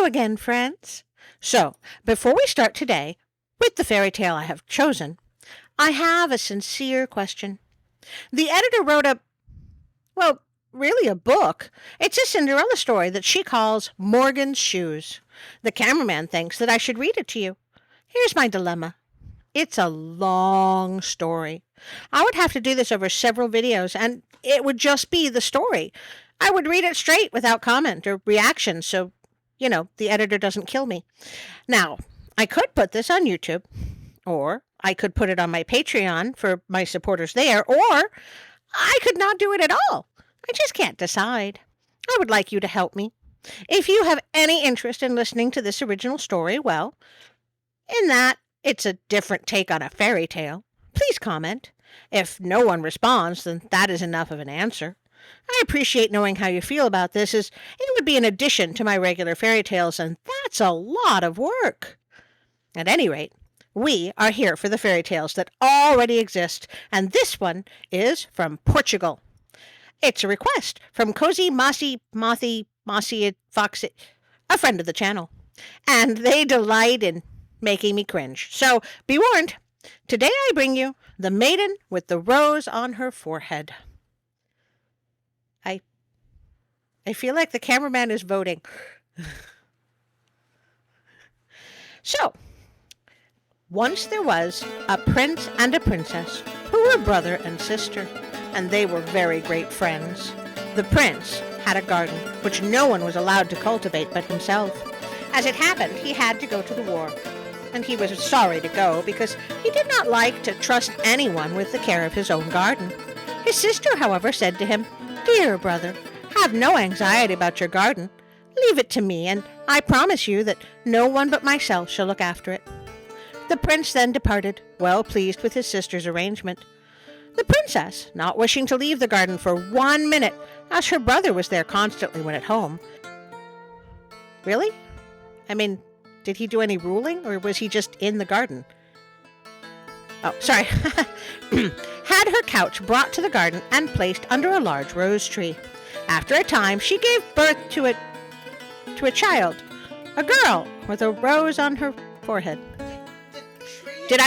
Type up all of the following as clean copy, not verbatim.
Hello again, friends. So, before we start today with the fairy tale I have chosen, I have a sincere question. The editor wrote really a book. It's a Cinderella story that she calls Morgan's Shoes. The cameraman thinks that I should read it to you. Here's my dilemma. It's a long story. I would have to do this over several videos, and it would just be the story. I would read it straight without comment or reaction, so, the editor doesn't kill me. Now, I could put this on YouTube, or I could put it on my Patreon for my supporters there, or I could not do it at all. I just can't decide. I would like you to help me. If you have any interest in listening to this original story, well, in that it's a different take on a fairy tale, please comment. If no one responds, then that is enough of an answer. I appreciate knowing how you feel about this, as it would be an addition to my regular fairy tales, and that's a lot of work. At any rate, we are here for the fairy tales that already exist, and this one is from Portugal. It's a request from CozyMossMoth, Foxy, a friend of the channel, and they delight in making me cringe. So be warned, today I bring you The Maiden with the Rose on Her Forehead. I feel like the cameraman is voting. So, once there was a prince and a princess who were brother and sister, and they were very great friends. The prince had a garden which no one was allowed to cultivate but himself. As it happened, he had to go to the war, and he was sorry to go because he did not like to trust anyone with the care of his own garden. His sister, however, said to him, "Dear brother, have no anxiety about your garden. Leave it to me, and I promise you that no one but myself shall look after it." The prince then departed, well pleased with his sister's arrangement. The princess, not wishing to leave the garden for 1 minute, as her brother was there constantly when at home. Really? Did he do any ruling, or was he just in the garden? Oh, sorry. Had her couch brought to the garden and placed under a large rose tree. After a time, she gave birth to a child, a girl with a rose on her forehead. Did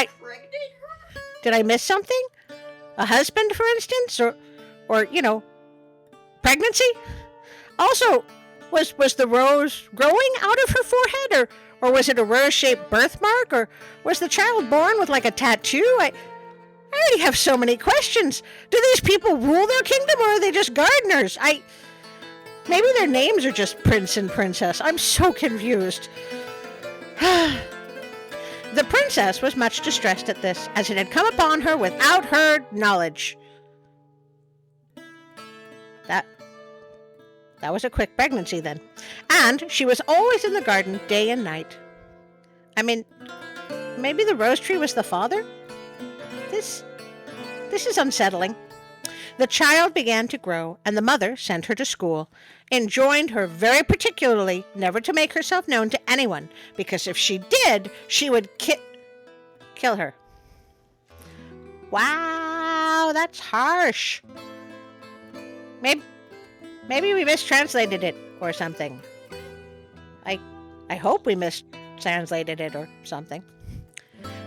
I miss something? A husband, for instance, or pregnancy? Also, was the rose growing out of her forehead, or was it a rose-shaped birthmark, or was the child born with like a tattoo? I already have so many questions. Do these people rule their kingdom, or are they just gardeners? Maybe their names are just Prince and Princess. I'm so confused. The princess was much distressed at this, as it had come upon her without her knowledge. That was a quick pregnancy then. And she was always in the garden day and night. Maybe the rose tree was the father? This is unsettling. The child began to grow, and the mother sent her to school, enjoined her very particularly never to make herself known to anyone, because if she did, she would kill her. Wow, that's harsh. Maybe we mistranslated it or something. I hope we mistranslated it or something.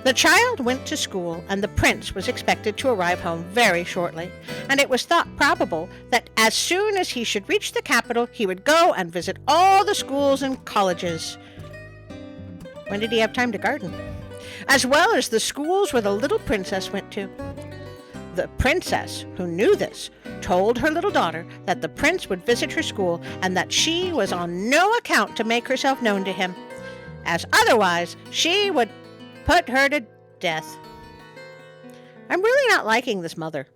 The child went to school, and the prince was expected to arrive home very shortly, and it was thought probable that as soon as he should reach the capital, he would go and visit all the schools and colleges. When did he have time to garden? As well as the schools where the little princess went to. The princess, who knew this, told her little daughter that the prince would visit her school and that she was on no account to make herself known to him, as otherwise she would put her to death. I'm really not liking this mother.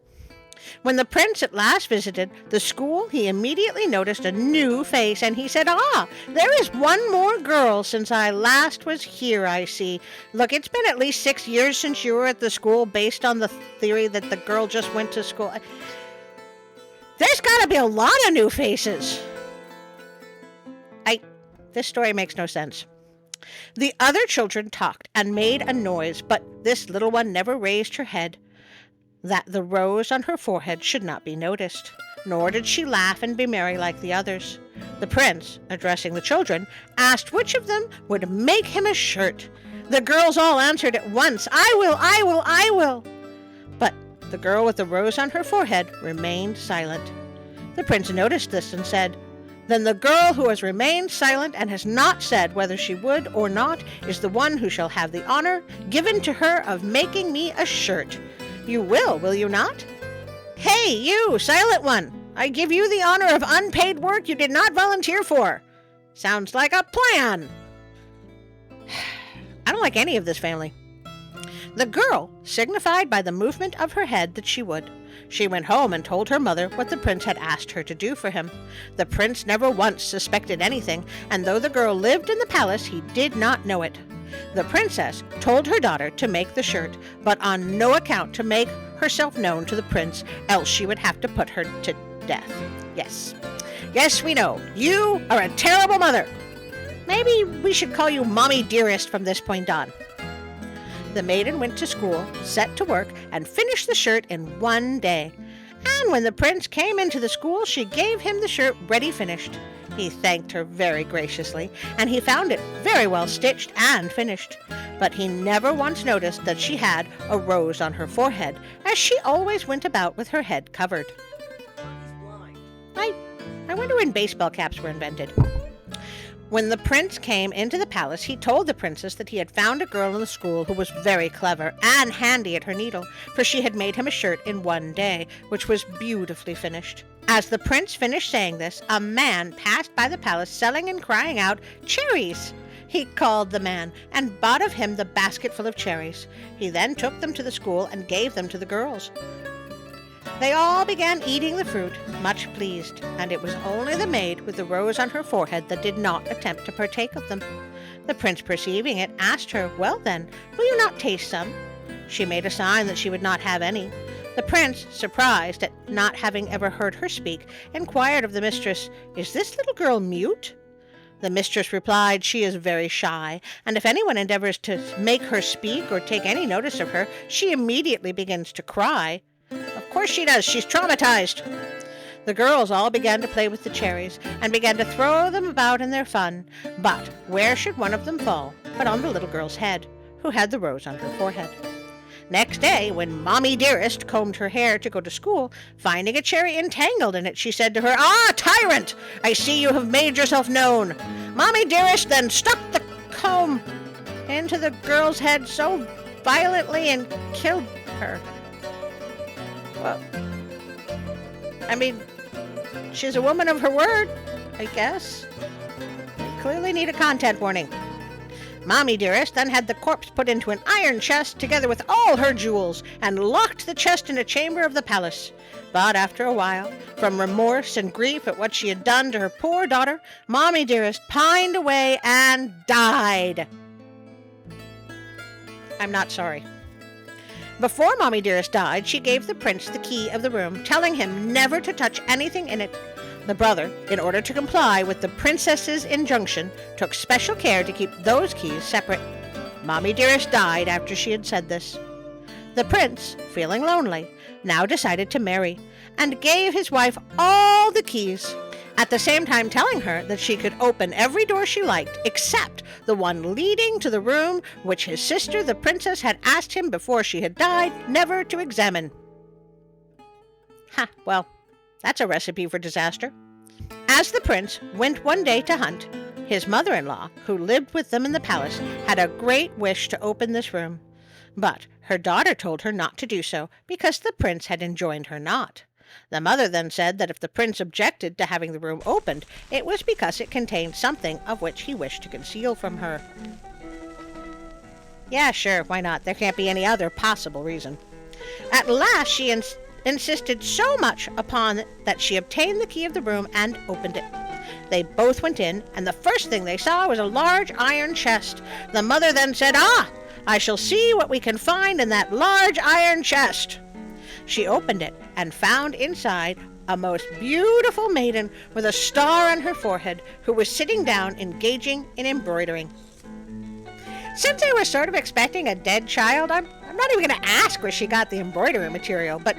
When the prince at last visited the school, he immediately noticed a new face, and he said, there is one more girl since I last was here, I see. Look, it's been at least 6 years since you were at the school, based on the theory that the girl just went to school. There's got to be a lot of new faces. This story makes no sense. The other children talked and made a noise, but this little one never raised her head, that the rose on her forehead should not be noticed, nor did she laugh and be merry like the others. The prince, addressing the children, asked which of them would make him a shirt. The girls all answered at once, "I will, I will, I will." But the girl with the rose on her forehead remained silent. The prince noticed this and said, "Then the girl who has remained silent and has not said whether she would or not is the one who shall have the honor given to her of making me a shirt. You will you not? Hey, you, silent one! I give you the honor of unpaid work you did not volunteer for. Sounds like a plan." I don't like any of this family. The girl signified by the movement of her head that she would. She went home and told her mother what the prince had asked her to do for him. The prince never once suspected anything, and though the girl lived in the palace, he did not know it. The princess told her daughter to make the shirt, but on no account to make herself known to the prince, else she would have to put her to death. Yes, we know. You are a terrible mother. Maybe we should call you Mommy Dearest from this point on. The maiden went to school, set to work, and finished the shirt in one day. And when the prince came into the school, she gave him the shirt ready finished. He thanked her very graciously, and he found it very well stitched and finished. But he never once noticed that she had a rose on her forehead, as she always went about with her head covered. I wonder when baseball caps were invented. When the prince came into the palace, he told the princess that he had found a girl in the school who was very clever and handy at her needle, for she had made him a shirt in one day, which was beautifully finished. As the prince finished saying this, a man passed by the palace selling and crying out, "Cherries!" He called the man and bought of him the basket full of cherries. He then took them to the school and gave them to the girls. They all began eating the fruit, much pleased, and it was only the maid with the rose on her forehead that did not attempt to partake of them. The prince, perceiving it, asked her, "Well then, will you not taste some?" She made a sign that she would not have any. The prince, surprised at not having ever heard her speak, inquired of the mistress, "Is this little girl mute?" The mistress replied, "She is very shy, and if anyone endeavors to make her speak or take any notice of her, she immediately begins to cry." "Of course she does. She's traumatized." The girls all began to play with the cherries and began to throw them about in their fun. But where should one of them fall but on the little girl's head, who had the rose on her forehead? Next day, when Mommy Dearest combed her hair to go to school, finding a cherry entangled in it, she said to her, "Ah, tyrant! I see you have made yourself known." Mommy Dearest then stuck the comb into the girl's head so violently and killed her. Well, I mean, she's a woman of her word, I guess. I clearly need a content warning. Mommy Dearest then had the corpse put into an iron chest together with all her jewels and locked the chest in a chamber of the palace. But after a while, from remorse and grief at what she had done to her poor daughter, Mommy Dearest pined away and died. I'm not sorry. Before Mommy Dearest died, she gave the prince the key of the room, telling him never to touch anything in it. The brother, in order to comply with the princess's injunction, took special care to keep those keys separate. Mommy Dearest died after she had said this. The prince, feeling lonely, now decided to marry, and gave his wife all the keys, at the same time telling her that she could open every door she liked, except the one leading to the room which his sister, the princess, had asked him before she had died never to examine. Well, that's a recipe for disaster. As the prince went one day to hunt, his mother-in-law, who lived with them in the palace, had a great wish to open this room. But her daughter told her not to do so, because the prince had enjoined her not. The mother then said that if the prince objected to having the room opened, it was because it contained something of which he wished to conceal from her. Yeah, sure, why not? There can't be any other possible reason. At last she insisted so much upon it that she obtained the key of the room and opened it. They both went in, and the first thing they saw was a large iron chest. The mother then said, "Ah, I shall see what we can find in that large iron chest." She opened it and found inside a most beautiful maiden with a star on her forehead, who was sitting down engaging in embroidering. Since I was sort of expecting a dead child, I'm not even going to ask where she got the embroidery material, but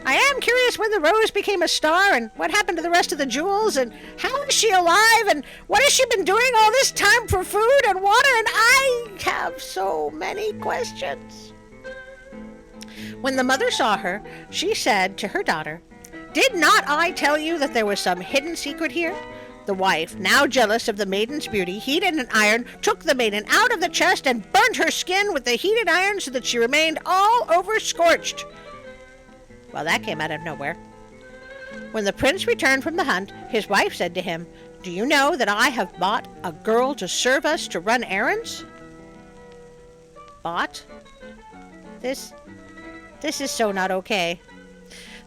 I am curious when the rose became a star, and what happened to the rest of the jewels, and how is she alive, and what has she been doing all this time for food and water, and I have so many questions. When the mother saw her, she said to her daughter, "Did not I tell you that there was some hidden secret here?" The wife, now jealous of the maiden's beauty, heated an iron, took the maiden out of the chest, and burnt her skin with the heated iron so that she remained all over scorched. Well, that came out of nowhere. When the prince returned from the hunt, his wife said to him, "Do you know that I have bought a girl to serve us to run errands?" Bought? This is so not okay.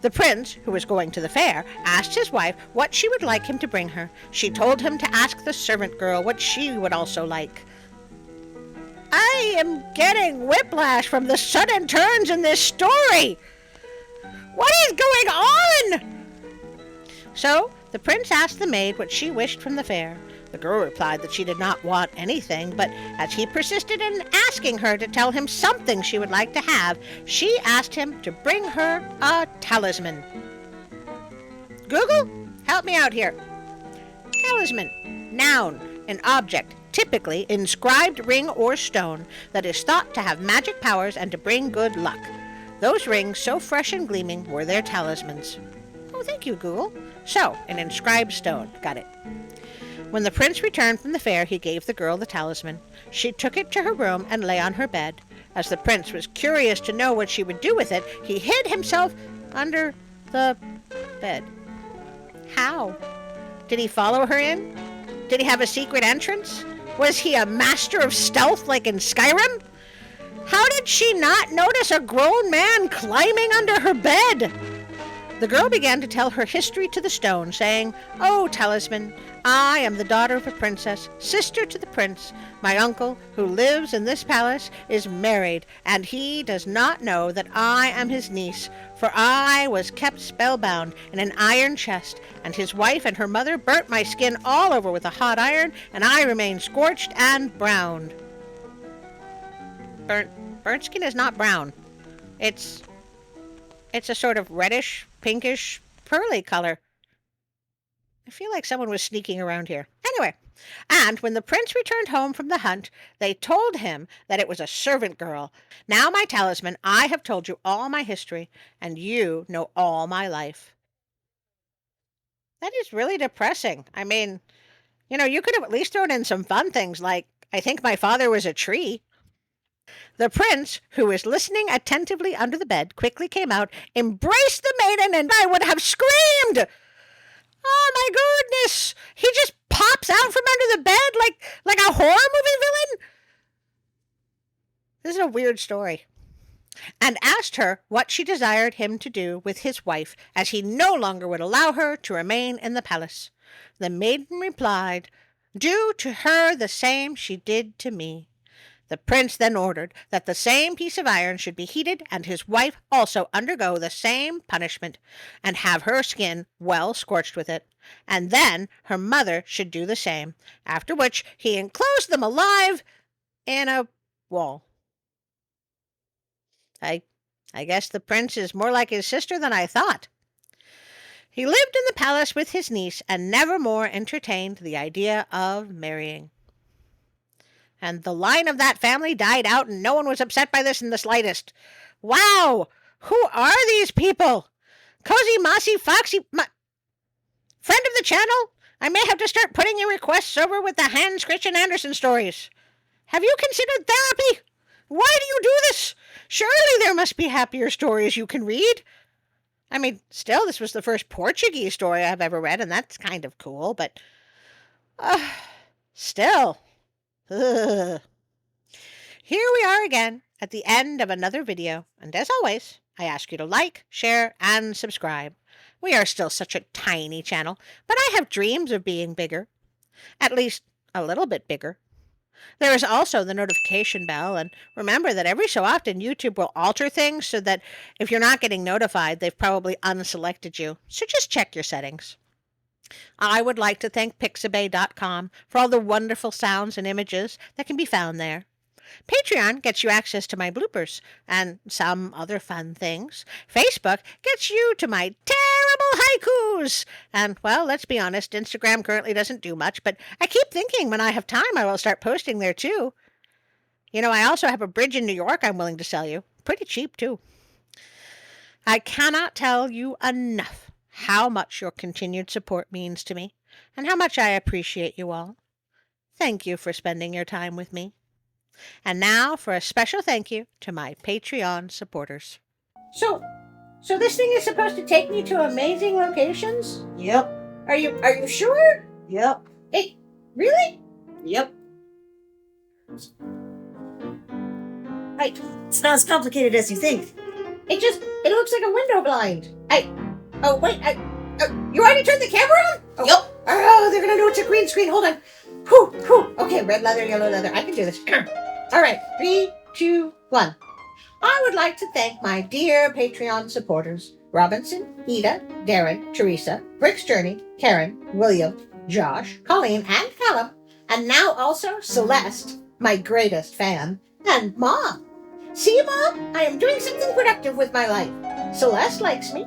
The prince, who was going to the fair, asked his wife what she would like him to bring her. She told him to ask the servant girl what she would also like. I am getting whiplash from the sudden turns in this story. What is going on? So the prince asked the maid what she wished from the fair. The girl replied that she did not want anything, but as he persisted in asking her to tell him something she would like to have, she asked him to bring her a talisman. Google, help me out here. Talisman, noun, an object, typically inscribed ring or stone, that is thought to have magic powers and to bring good luck. Those rings, so fresh and gleaming, were their talismans. Oh, thank you, Google. So, an inscribed stone. Got it. When the prince returned from the fair, he gave the girl the talisman. She took it to her room and lay on her bed. As the prince was curious to know what she would do with it, he hid himself under the bed. How? Did he follow her in? Did he have a secret entrance? Was he a master of stealth like in Skyrim? How did she not notice a grown man climbing under her bed? The girl began to tell her history to the stone, saying, "Oh, talisman, I am the daughter of a princess, sister to the prince. My uncle, who lives in this palace, is married, and he does not know that I am his niece, for I was kept spellbound in an iron chest, and his wife and her mother burnt my skin all over with a hot iron, and I remain scorched and browned." Burnt skin is not brown. It's a sort of reddish, pinkish, pearly color. I feel like someone was sneaking around here. Anyway, and when the prince returned home from the hunt, they told him that it was a servant girl. Now, my talisman, I have told you all my history, and you know all my life. That is really depressing. I mean, you could have at least thrown in some fun things like, I think my father was a tree. The prince, who was listening attentively under the bed, quickly came out, embraced the maiden, and I would have screamed. Oh my goodness! He just pops out from under the bed like a horror movie villain? This is a weird story. And asked her what she desired him to do with his wife, as he no longer would allow her to remain in the palace. The maiden replied, "Do to her the same she did to me." The prince then ordered that the same piece of iron should be heated, and his wife also undergo the same punishment, and have her skin well scorched with it, and then her mother should do the same, after which he enclosed them alive in a wall. I guess the prince is more like his sister than I thought. He lived in the palace with his niece, and never more entertained the idea of marrying. And the line of that family died out, and no one was upset by this in the slightest. Wow! Who are these people? CozyMossMoth, friend of the channel? I may have to start putting your requests over with the Hans Christian Andersen stories. Have you considered therapy? Why do you do this? Surely there must be happier stories you can read. I mean, still, this was the first Portuguese story I've ever read, and that's kind of cool, but still. Ugh. Here we are again at the end of another video, and as always, I ask you to like, share, and subscribe. We are still such a tiny channel, but I have dreams of being bigger. At least a little bit bigger. There is also the notification bell, and remember that every so often YouTube will alter things so that if you're not getting notified, they've probably unselected you. So just check your settings. I would like to thank Pixabay.com for all the wonderful sounds and images that can be found there. Patreon gets you access to my bloopers and some other fun things. Facebook gets you to my terrible haikus. And, well, let's be honest, Instagram currently doesn't do much, but I keep thinking when I have time I will start posting there too. I also have a bridge in New York I'm willing to sell you. Pretty cheap, too. I cannot tell you enough how much your continued support means to me and how much I appreciate you all. Thank you for spending your time with me. And now for a special thank you to my Patreon supporters. So this thing is supposed to take me to amazing locations? Yep. Are you sure? Yep. Hey, really? Yep. Right. It's not as complicated as you think. It looks like a window blind. You already turned the camera on? Oh. Yep. Oh, they're gonna know it's a green screen. Hold on. Whew. Okay, red leather, yellow leather. I can do this. All right, 3, 2, 1. I would like to thank my dear Patreon supporters, Robinson, Ida, Darren, Teresa, Brick's Journey, Karen, William, Josh, Colleen, and Callum, and now also Celeste, my greatest fan, and Mom. See, Mom, I am doing something productive with my life. Celeste likes me.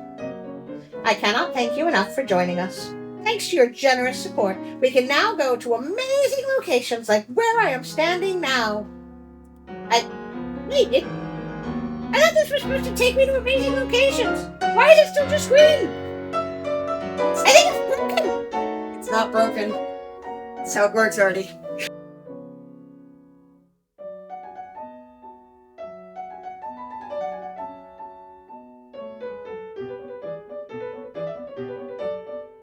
I cannot thank you enough for joining us. Thanks to your generous support, we can now go to amazing locations like where I am standing now. I thought this was supposed to take me to amazing locations. Why is it still just green? I think it's broken. It's not broken. That's how it works, Artie.